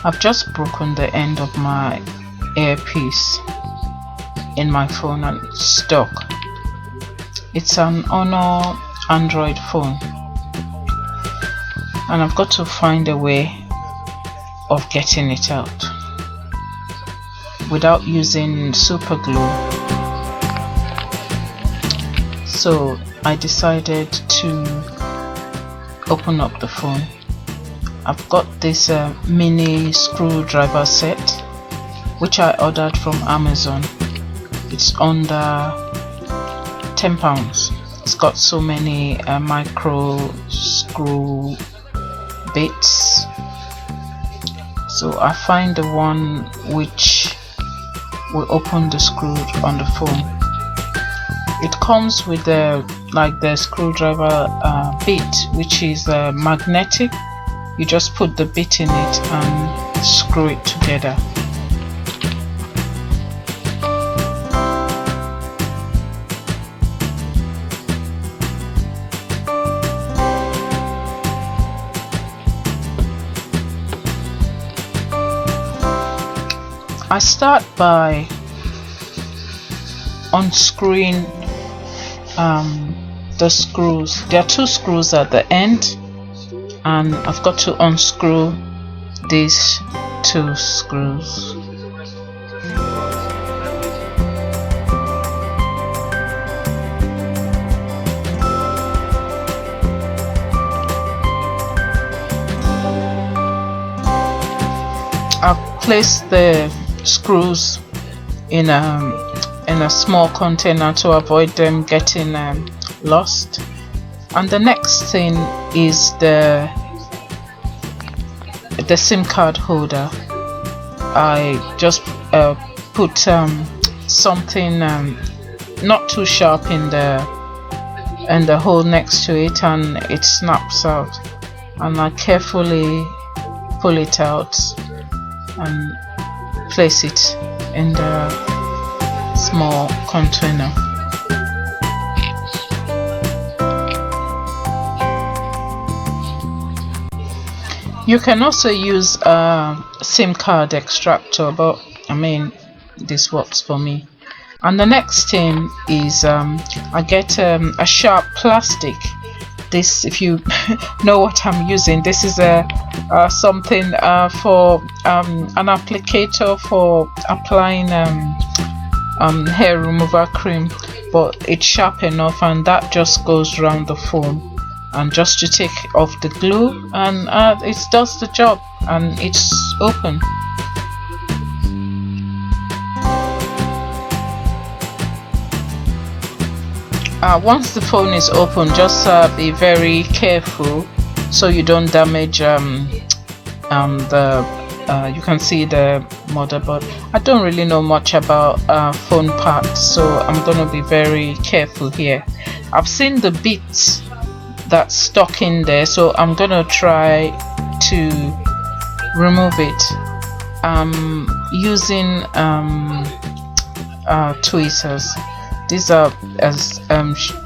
I've just broken the end of my earpiece in my phone and it's stuck. It's an Honor Android phone, and I've got to find a way of getting it out without using super glue. So I decided to open up the phone. I've got this mini screwdriver set which I ordered from Amazon. It's under £10. It's got so many micro screw bits, so I find the one which will open the screw on the phone. It comes with the screwdriver bit, which is magnetic. You just put the bit in it and screw it together. I start by unscrewing the screws. There are two screws at the end, and I've got to unscrew these two screws. I've placed the screws in a small container to avoid them getting lost. And the next thing is the SIM card holder. I just put something not too sharp in the hole next to it, and it snaps out, and I carefully pull it out and place it in the small container. You can also use a SIM card extractor, but I mean, this works for me. And the next thing is I get a sharp plastic. This, if you know what I'm using, this is something for an applicator for applying hair remover cream, but it's sharp enough, and that just goes around the phone, and just to take off the glue, and it does the job, and it's open. Once the phone is open, just be very careful so you don't damage you can see the motherboard. I don't really know much about phone parts, so I'm gonna be very careful here. I've seen the bits that's stuck in there, so I'm gonna try to remove it using tweezers. These are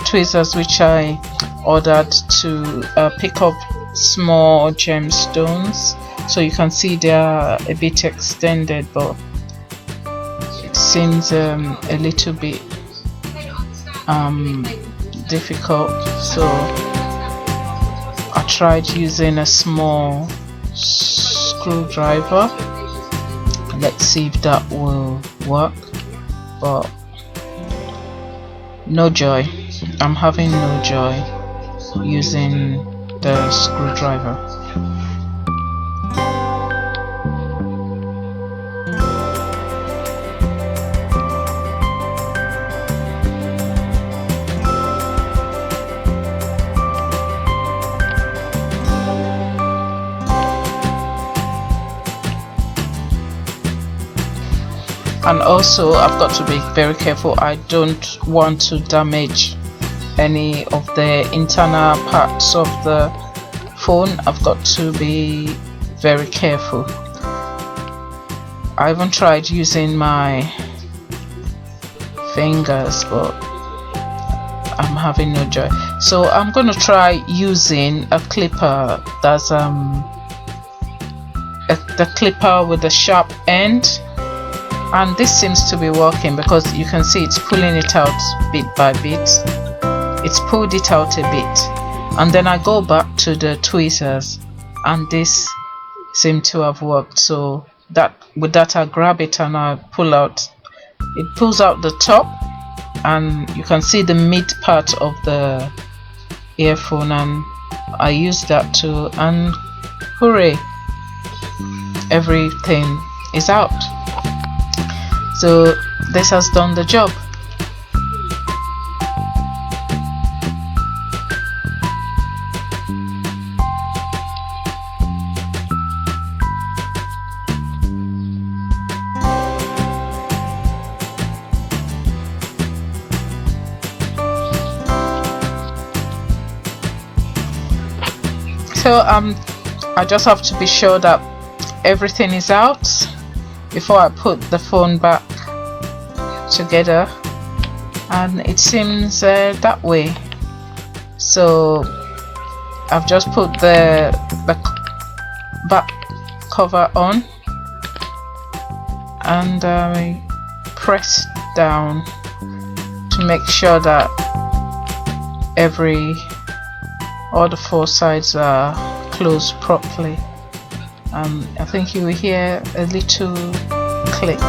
tweezers which I ordered to pick up small gemstones, so you can see they are a bit extended, but it seems a little bit difficult, so I tried using a small screwdriver. Let's see if that will work, but no joy. I'm having no joy using the screwdriver. And also I've got to be very careful. I don't want to damage any of the internal parts of the phone. I've got to be very careful. I haven't tried using my fingers, but I'm having no joy. So I'm going to try using a clipper that's a the clipper with the sharp end, and this seems to be working because you can see it's pulling it out bit by bit. It's pulled it out a bit, and then I go back to the tweezers and this seemed to have worked. So that with that I grab it and I pull out. It pulls out the top and you can see the mid part of the earphone, and I use that too, and hooray, everything is out. So this has done the job. So I just have to be sure that everything is out before I put the phone back together, and it seems that way. So I've just put the back cover on and I press down to make sure that all the four sides are closed properly. I think you will hear a little click.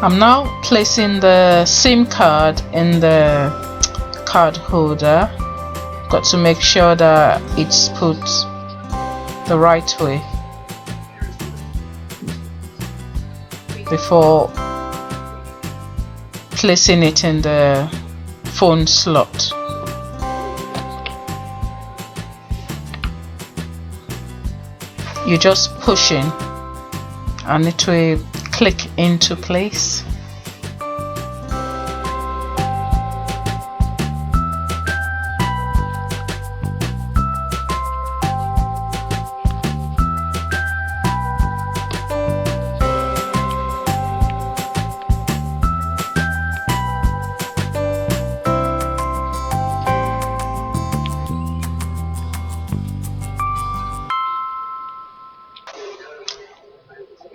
I'm now placing the SIM card in the card holder. Got to make sure that it's put the right way before placing it in the phone slot. You just push in and it will click into place.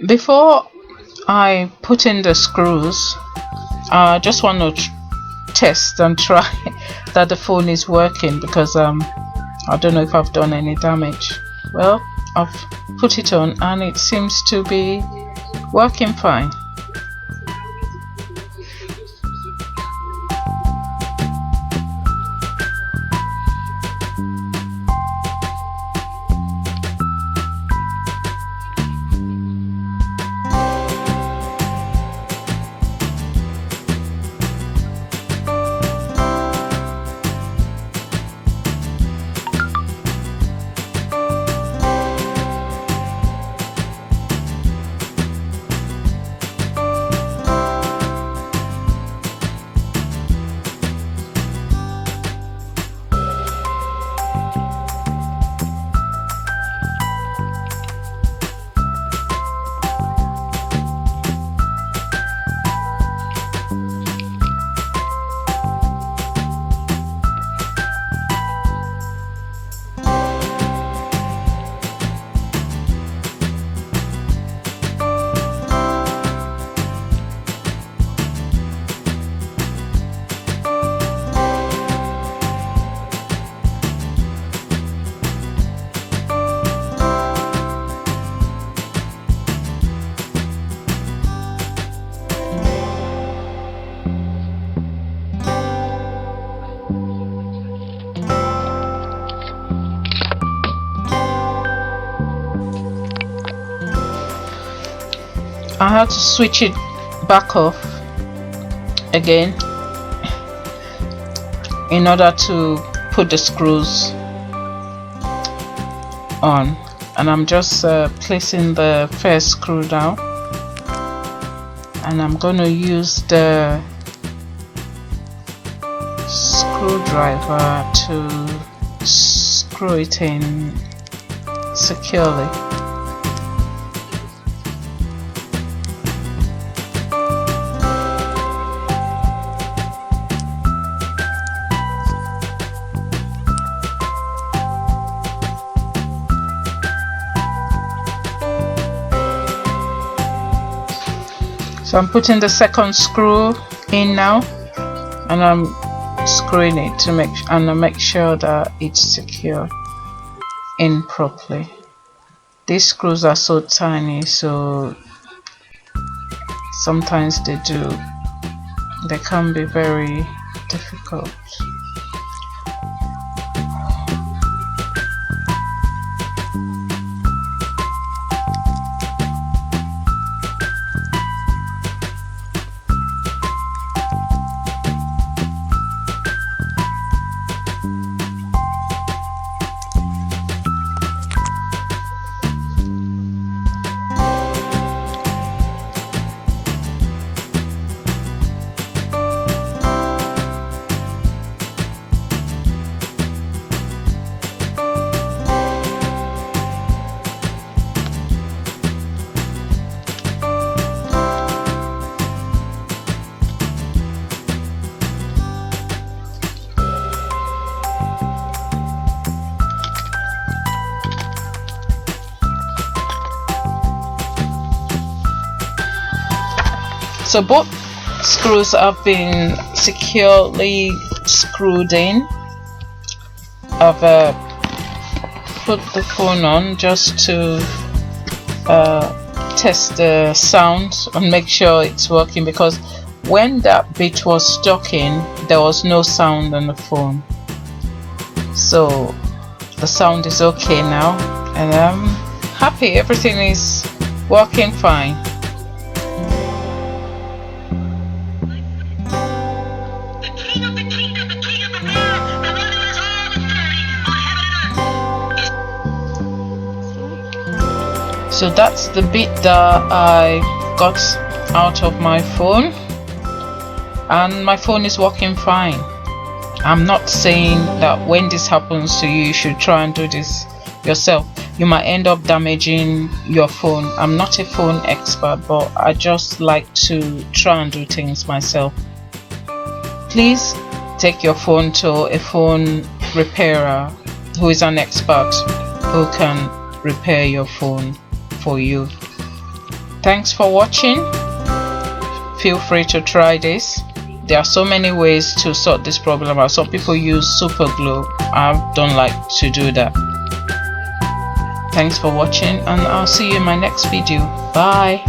Before I put in the screws, I just want to test and try that the phone is working, because I don't know if I've done any damage. Well, I've put it on and it seems to be working fine. I had to switch it back off again in order to put the screws on. and I'm just placing the first screw down, and I'm going to use the screwdriver to screw it in securely. So I'm putting the second screw in now, and I'm screwing it to make sure that it's secure in properly. These screws are so tiny, so sometimes they can be very difficult. So both screws have been securely screwed in. I've put the phone on just to test the sound and make sure it's working, because when that bit was stuck in, there was no sound on the phone. So the sound is okay now, and I'm happy. Everything is working fine. So that's the bit that I got out of my phone, and my phone is working fine. I'm not saying that when this happens to you, you should try and do this yourself. You might end up damaging your phone. I'm not a phone expert, but I just like to try and do things myself. Please take your phone to a phone repairer who is an expert, who can repair your phone for you. Thanks for watching. Feel free to try this. There are so many ways to sort this problem out. Some people use super glue. I don't like to do that. Thanks for watching, and I'll see you in my next video. Bye.